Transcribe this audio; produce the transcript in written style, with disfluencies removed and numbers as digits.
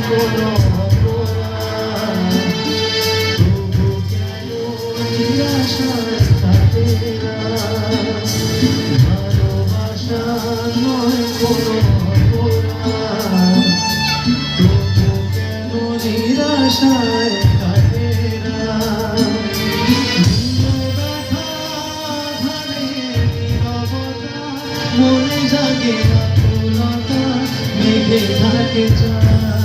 কোনো অপরাধ তবু কেন নিরাশার কাটে না ভালোবাসা নয় কোনো অপরাধ তবু কেন নিরাশার কাটে না মনে জাগে আকুলতা মেঘে থাকে চায়